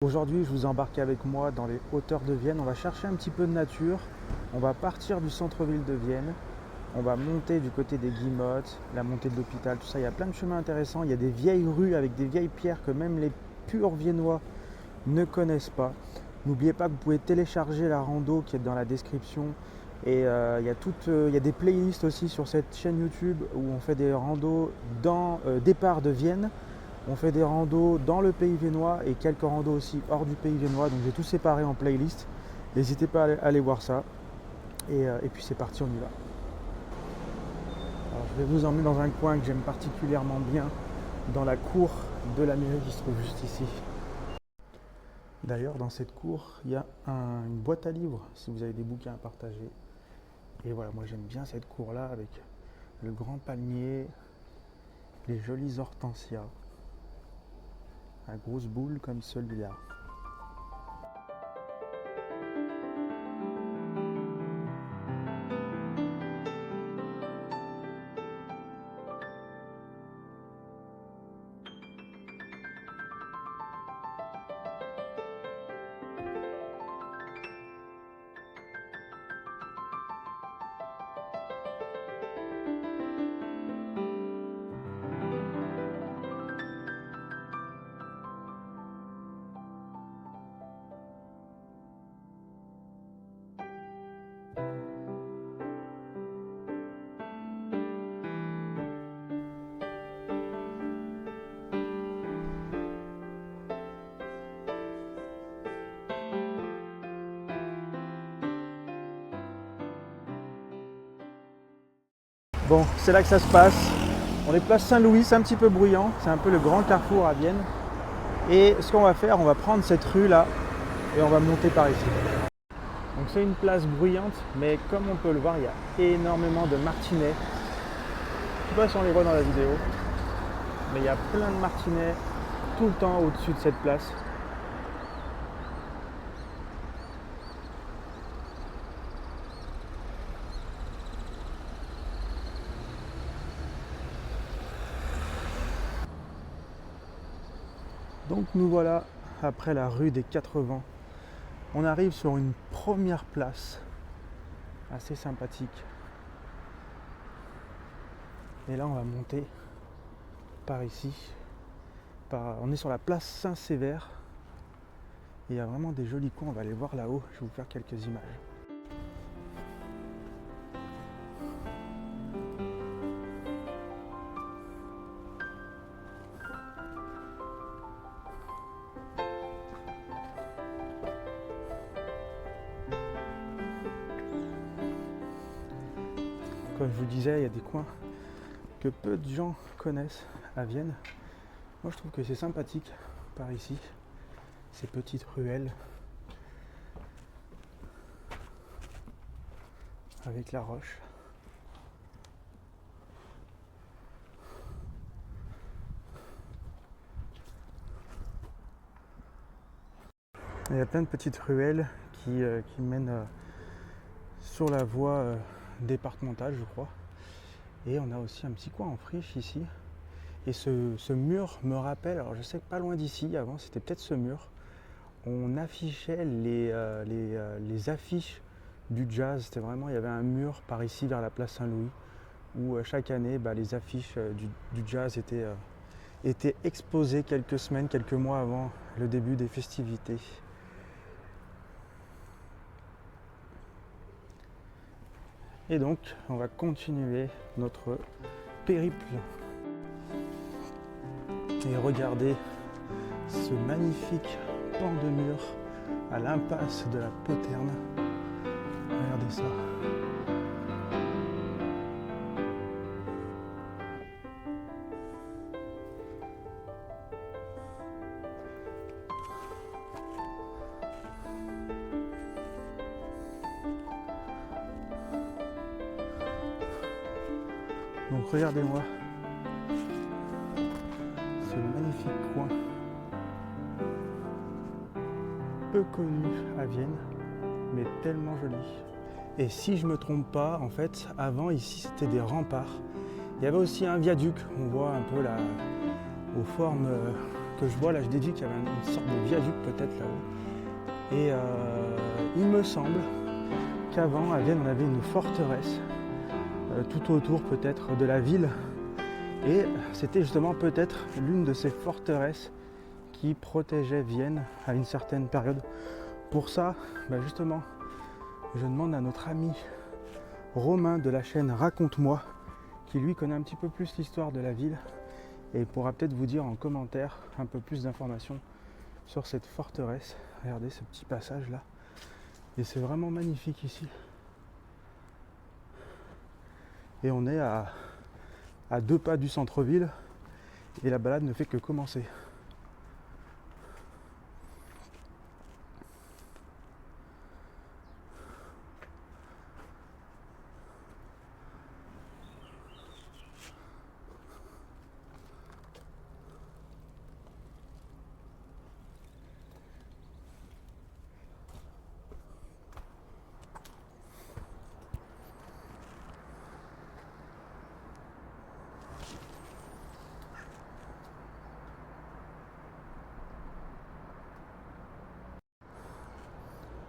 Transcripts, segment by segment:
Aujourd'hui, je vous embarque avec moi dans les hauteurs de Vienne. On va chercher un petit peu de nature. On va partir du centre-ville de Vienne. On va monter du côté des Guillemottes, la montée de l'hôpital, tout ça. Il y a plein de chemins intéressants. Il y a des vieilles rues avec des vieilles pierres que même les purs Viennois ne connaissent pas. N'oubliez pas que vous pouvez télécharger la rando qui est dans la description. Et il y a des playlists aussi sur cette chaîne YouTube où on fait des randos dans départ de Vienne. On fait des randos dans le pays viennois et quelques randos aussi hors du pays viennois. Donc j'ai tout séparé en playlist. N'hésitez pas à aller voir ça. Et puis c'est parti, on y va. Alors, je vais vous emmener dans un coin que j'aime particulièrement bien, dans la cour de la mairie qui se trouve juste ici. D'ailleurs, dans cette cour, il y a une boîte à livres si vous avez des bouquins à partager. Et voilà, moi j'aime bien cette cour-là avec le grand palmier, les jolies hortensias, à grosse boule comme celui-là. Bon, c'est là que ça se passe. On est place Saint-Louis, c'est un petit peu bruyant. C'est un peu le grand carrefour à Vienne. Et ce qu'on va faire, on va prendre cette rue là et on va monter par ici. Donc c'est une place bruyante, mais comme on peut le voir, il y a énormément de martinets. Je ne sais pas si on les voit dans la vidéo, mais il y a plein de martinets tout le temps au-dessus de cette place. Donc nous voilà après la rue des 80. On arrive sur une première place assez sympathique. Et là on va monter par ici. On est sur la place Saint-Sévère. Et il y a vraiment des jolis coins, on va aller voir là-haut. Je vais vous faire quelques images. Comme je vous disais, il y a des coins que peu de gens connaissent à Vienne. Moi je trouve que c'est sympathique par ici, ces petites ruelles avec la roche. Il y a plein de petites ruelles qui mènent sur la voie départementale, je crois. Et on a aussi un petit coin en friche ici. Et ce mur me rappelle, alors je sais que pas loin d'ici, avant c'était peut-être ce mur, on affichait les affiches du jazz. C'était vraiment, il y avait un mur par ici vers la place Saint-Louis où chaque année les affiches du jazz étaient exposées quelques semaines, quelques mois avant le début des festivités. Et donc on va continuer notre périple et regarder ce magnifique pan de mur à l'impasse de la Poterne. Regardez ça. Donc regardez-moi ce magnifique coin peu connu à Vienne, mais tellement joli. Et si je me trompe pas, en fait, avant ici c'était des remparts. Il y avait aussi un viaduc, on voit un peu là, aux formes que je vois là, je déduis qu'il y avait une sorte de viaduc peut-être là-haut. Et il me semble qu'avant à Vienne on avait une forteresse tout autour peut-être de la ville. Et c'était justement peut-être l'une de ces forteresses qui protégeait Vienne à une certaine période. Pour ça, justement, je demande à notre ami Romain de la chaîne Raconte-moi, qui lui connaît un petit peu plus l'histoire de la ville et il pourra peut-être vous dire en commentaire un peu plus d'informations sur cette forteresse. Regardez ce petit passage là, et c'est vraiment magnifique ici. Et on est à 2 pas du centre-ville et la balade ne fait que commencer.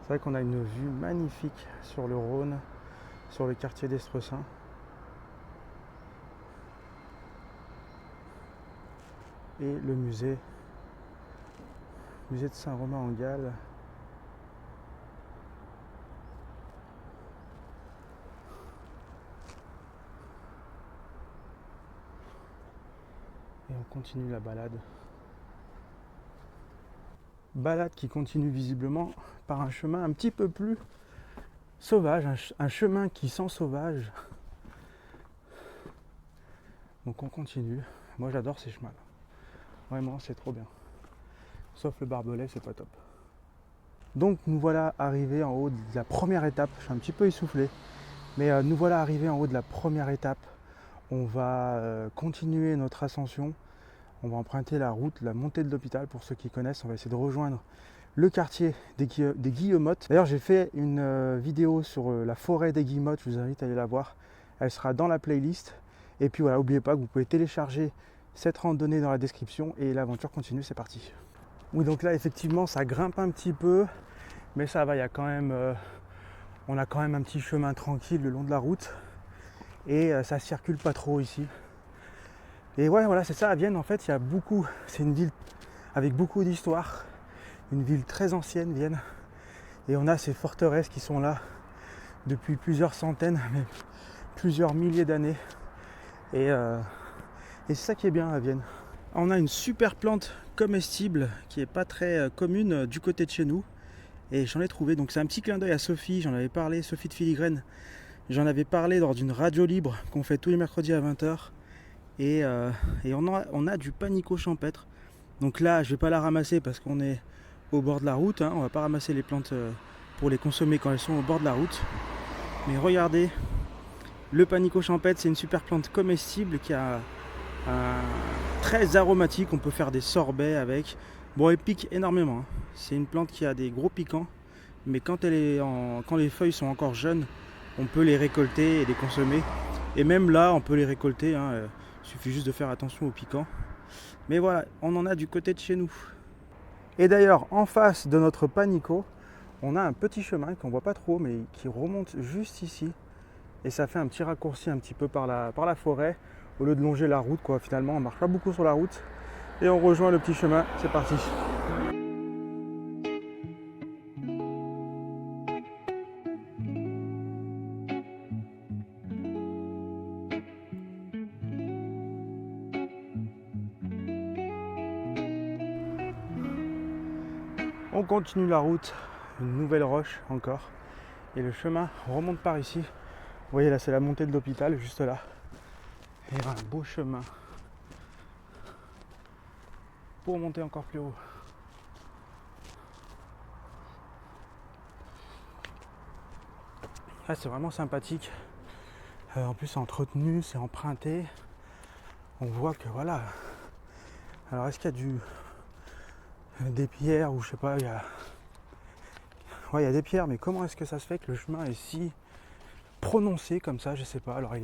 C'est vrai qu'on a une vue magnifique sur le Rhône, sur le quartier d'Estresin. Et le musée de Saint-Romain-en-Galles. Et on continue la balade. Balade qui continue visiblement par un chemin un petit peu plus sauvage, un chemin qui sent sauvage. Donc on continue. Moi j'adore ces chemins là. Vraiment c'est trop bien. Sauf le barbelé, c'est pas top. Donc nous voilà arrivés en haut de la première étape. Je suis un petit peu essoufflé. Mais nous voilà arrivés en haut de la première étape. On va continuer notre ascension. On va emprunter la route, la montée de l'hôpital. Pour ceux qui connaissent, on va essayer de rejoindre le quartier des Guillemottes. D'ailleurs, j'ai fait une vidéo sur la forêt des Guillemottes. Je vous invite à aller la voir. Elle sera dans la playlist. Et puis voilà, n'oubliez pas que vous pouvez télécharger cette randonnée dans la description. Et l'aventure continue, c'est parti. Oui, donc là, effectivement, ça grimpe un petit peu. Mais ça va, il y a quand même... on a quand même un petit chemin tranquille le long de la route. Et ça circule pas trop ici. Et ouais, voilà, c'est ça, à Vienne, en fait, il y a beaucoup, c'est une ville avec beaucoup d'histoire, une ville très ancienne, Vienne, et on a ces forteresses qui sont là depuis plusieurs centaines, mais plusieurs milliers d'années, et c'est ça qui est bien à Vienne. On a une super plante comestible qui est pas très commune du côté de chez nous, et j'en ai trouvé, donc c'est un petit clin d'œil à Sophie, j'en avais parlé, Sophie de Filigrane, j'en avais parlé lors d'une radio libre qu'on fait tous les mercredis à 20h. Et on a du panico champêtre. Donc là, je vais pas la ramasser parce qu'on est au bord de la route. On va pas ramasser les plantes pour les consommer quand elles sont au bord de la route. Mais regardez, le panico champêtre, c'est une super plante comestible qui a très aromatique. On peut faire des sorbets avec. Bon, elle pique énormément. C'est une plante qui a des gros piquants. Mais quand les feuilles sont encore jeunes, on peut les récolter et les consommer. Et même là, on peut les récolter. Il suffit juste de faire attention aux piquants. Mais voilà, on en a du côté de chez nous. Et d'ailleurs, en face de notre panico, on a un petit chemin qu'on voit pas trop, mais qui remonte juste ici. Et ça fait un petit raccourci un petit peu par la forêt. Au lieu de longer la route, quoi, finalement, on marche pas beaucoup sur la route. Et on rejoint le petit chemin. C'est parti. On continue la route, une nouvelle roche encore, et le chemin remonte par ici. Vous voyez là, c'est la montée de l'hôpital juste là. Et un beau chemin pour monter encore plus haut. Là, c'est vraiment sympathique. En plus, c'est entretenu, c'est emprunté. On voit que voilà. Alors, est-ce qu'il y a des pierres ou je sais pas, il y a des pierres, mais comment est-ce que ça se fait que le chemin est si prononcé comme ça? Je sais pas. Alors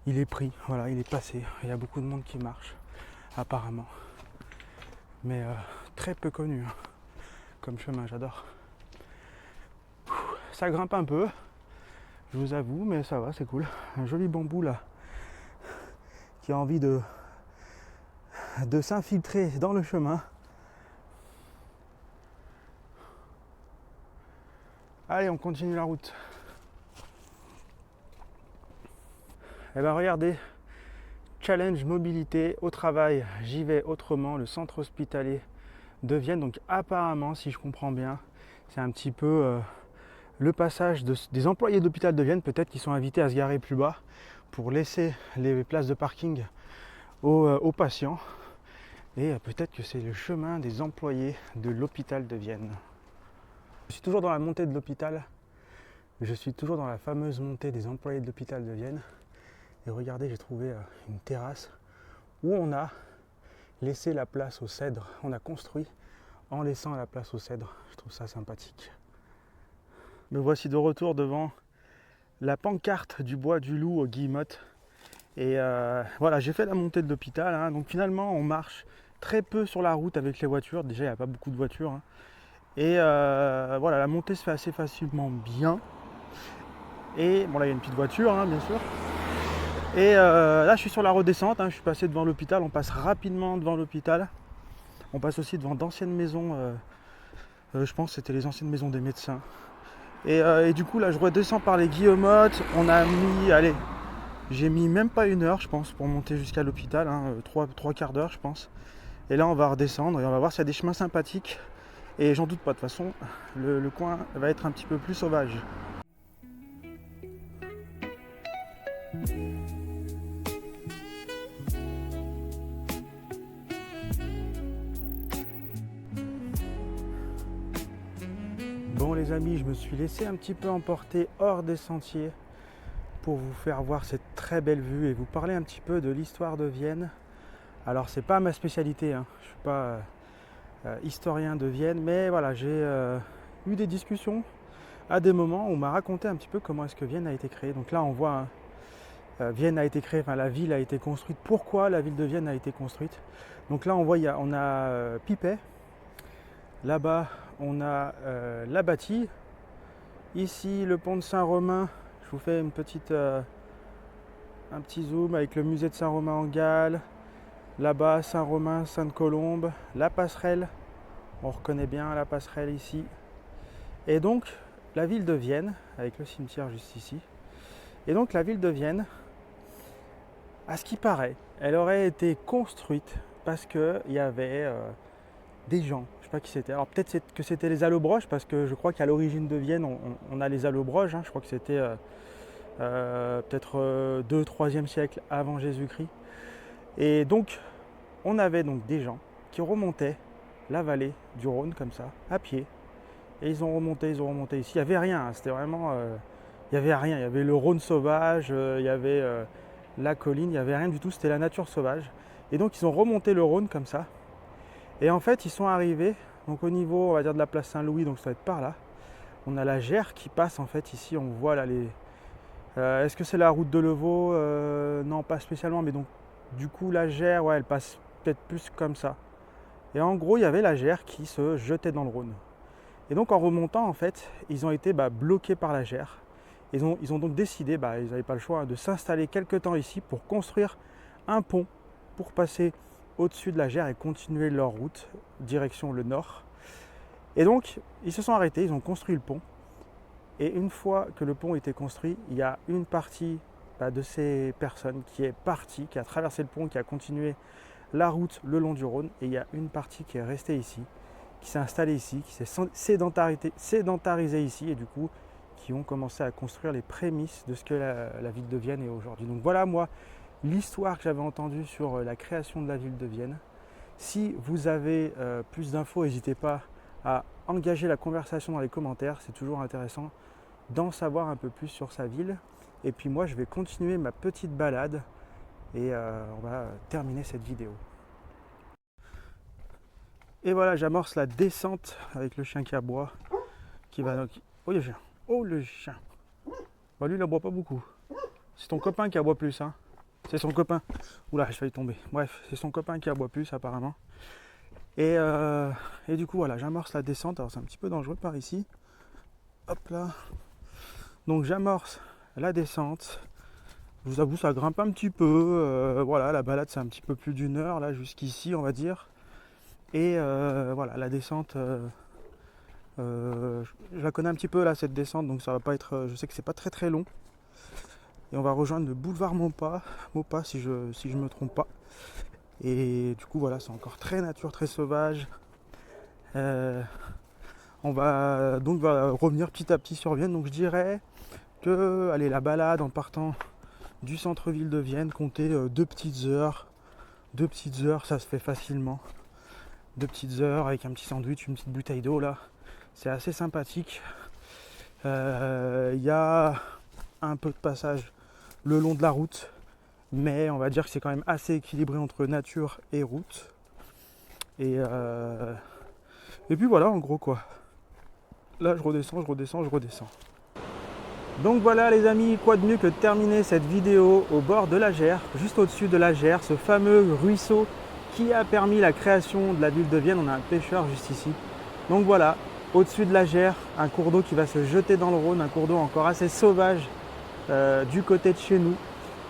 il est pris, voilà, il est passé. Il y a beaucoup de monde qui marche, apparemment. mais très peu connu hein, comme chemin, j'adore. Ça grimpe un peu, je vous avoue, mais ça va, c'est cool. Un joli bambou là, qui a envie de s'infiltrer dans le chemin. Allez, on continue la route. Eh ben regardez, challenge mobilité au travail, j'y vais autrement, le centre hospitalier de Vienne. Donc apparemment, si je comprends bien, c'est un petit peu le passage des employés de l'hôpital de Vienne, peut-être qu'ils sont invités à se garer plus bas pour laisser les places de parking aux patients. Et peut-être que c'est le chemin des employés de l'hôpital de Vienne. Je suis toujours dans la montée de l'hôpital. Je suis toujours dans la fameuse montée des employés de l'hôpital de Vienne. Et regardez, j'ai trouvé une terrasse où on a laissé la place aux cèdres. On a construit en laissant la place aux cèdres. Je trouve ça sympathique. Me voici de retour devant la pancarte du bois du loup aux guillemottes. Et voilà, j'ai fait la montée de l'hôpital. Hein. Donc finalement, on marche très peu sur la route avec les voitures. Déjà, il n'y a pas beaucoup de voitures. Hein. Et voilà, la montée se fait assez facilement bien. Et bon, là, il y a une petite voiture, hein, bien sûr. Et là, je suis sur la redescente. Hein. Je suis passé devant l'hôpital. On passe rapidement devant l'hôpital. On passe aussi devant d'anciennes maisons. Je pense que c'était les anciennes maisons des médecins. Et du coup, là, je redescends par les guillemottes. On a mis, allez, j'ai mis même pas 1 heure, je pense, pour monter jusqu'à l'hôpital. Hein, 3 quarts d'heure, je pense. Et là, on va redescendre et on va voir s'il y a des chemins sympathiques. Et j'en doute pas, de toute façon, le coin va être un petit peu plus sauvage. Bon les amis, je me suis laissé un petit peu emporter hors des sentiers pour vous faire voir cette très belle vue et vous parler un petit peu de l'histoire de Vienne. Alors c'est pas ma spécialité, hein. Je suis pas historien de Vienne, mais voilà, j'ai eu des discussions à des moments où on m'a raconté un petit peu comment est-ce que Vienne a été créée. Donc là on voit, Vienne a été créée, enfin la ville a été construite. Pourquoi la ville de Vienne a été construite? Donc là on voit, on a Pipet, là-bas on a la bâtie, ici le pont de Saint-Romain. Je vous fais un petit zoom avec le musée de Saint-Romain en Galles. Là-bas, Saint-Romain, Sainte-Colombe, la passerelle. On reconnaît bien la passerelle ici. Et donc, la ville de Vienne, avec le cimetière juste ici. Et donc, la ville de Vienne, à ce qui paraît, elle aurait été construite parce qu'il y avait des gens. Je ne sais pas qui c'était. Alors, peut-être que c'était les Allobroges, parce que je crois qu'à l'origine de Vienne, on a les Allobroges. Hein. Je crois que c'était peut-être 2-3e siècle avant Jésus-Christ. Et donc, on avait donc des gens qui remontaient la vallée du Rhône comme ça, à pied. Et ils ont remonté ici. Il n'y avait rien, hein. C'était vraiment... il n'y avait rien. Il y avait le Rhône sauvage, il y avait la colline, il n'y avait rien du tout. C'était la nature sauvage. Et donc, ils ont remonté le Rhône comme ça. Et en fait, ils sont arrivés donc au niveau, on va dire, de la place Saint-Louis, donc ça va être par là. On a la Gers qui passe en fait ici. On voit là les... est-ce que c'est la route de Levaux? Non, pas spécialement, mais donc du coup la Gers, ouais, elle passe peut-être plus comme ça. Et en gros, il y avait la Gers qui se jetait dans le Rhône. Et donc en remontant, en fait, ils ont été bloqués par la Gers. Ils ont donc décidé, ils n'avaient pas le choix, de s'installer quelque temps ici pour construire un pont pour passer au-dessus de la Gers et continuer leur route direction le nord. Et donc, ils se sont arrêtés, ils ont construit le pont. Et une fois que le pont était construit, il y a une partie de ces personnes qui est partie, qui a traversé le pont, qui a continué la route le long du Rhône. Et il y a une partie qui est restée ici, qui s'est installée ici, qui s'est sédentarisée ici, et du coup, qui ont commencé à construire les prémices de ce que la ville de Vienne est aujourd'hui. Donc voilà, moi, l'histoire que j'avais entendue sur la création de la ville de Vienne. Si vous avez plus d'infos, n'hésitez pas à engager la conversation dans les commentaires. C'est toujours intéressant d'en savoir un peu plus sur sa ville. Et puis moi, je vais continuer ma petite balade et on va terminer cette vidéo. Et voilà, j'amorce la descente avec le chien qui aboie. Qui va... Oh, le chien. Oh, le chien. Bah, lui, il aboie pas beaucoup. C'est ton copain qui aboie plus, hein. C'est son copain. Oula, je vais y tomber. Bref, c'est son copain qui aboie plus, apparemment. Et du coup voilà, j'amorce la descente. Alors c'est un petit peu dangereux par ici. Hop là. Donc j'amorce la descente. Je vous avoue, ça grimpe un petit peu. Voilà, la balade c'est un petit peu plus d'une heure là jusqu'ici on va dire. Et voilà, la descente, je la connais un petit peu là cette descente, donc ça va pas être. Je sais que c'est pas très long. Et on va rejoindre le boulevard Maupas si je me trompe pas. Et du coup voilà, c'est encore très nature, très sauvage. On va donc revenir petit à petit sur Vienne. Donc je dirais que allez, la balade en partant du centre-ville de Vienne, compter 2 petites heures. 2 petites heures, ça se fait facilement. 2 petites heures avec un petit sandwich, une petite bouteille d'eau là. C'est assez sympathique. Il y a un peu de passage le long de la route, mais on va dire que c'est quand même assez équilibré entre nature et route. Et puis voilà, en gros quoi. Là je redescends. Donc voilà les amis, quoi de mieux que de terminer cette vidéo au bord de la Gers, juste au-dessus de la Gers, ce fameux ruisseau qui a permis la création de la ville de Vienne. On a un pêcheur juste ici. Donc voilà, au-dessus de la Gers, un cours d'eau qui va se jeter dans le Rhône, un cours d'eau encore assez sauvage du côté de chez nous.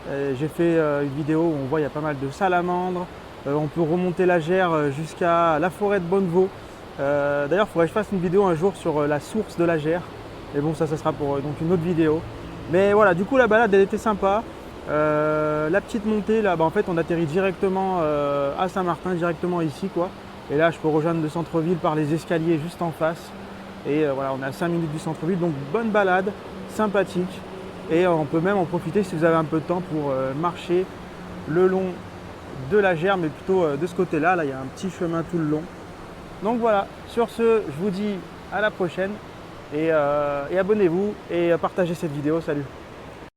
J'ai fait une vidéo où on voit il y a pas mal de salamandres. On peut remonter la Gers jusqu'à la forêt de Bonnevaux. D'ailleurs, il faudrait que je fasse une vidéo un jour sur la source de la Gers. Mais bon, ça sera pour donc une autre vidéo. Mais voilà, du coup, la balade, elle était sympa. La petite montée, là, en fait, on atterrit directement à Saint-Martin, directement ici, quoi. Et là, je peux rejoindre le centre-ville par les escaliers juste en face. Et voilà, on est à 5 minutes du centre-ville. Donc, bonne balade, sympathique. Et on peut même en profiter si vous avez un peu de temps pour marcher le long de la Gers, mais plutôt de ce côté-là. Là, il y a un petit chemin tout le long. Donc voilà, sur ce, je vous dis à la prochaine et abonnez-vous et partagez cette vidéo. Salut!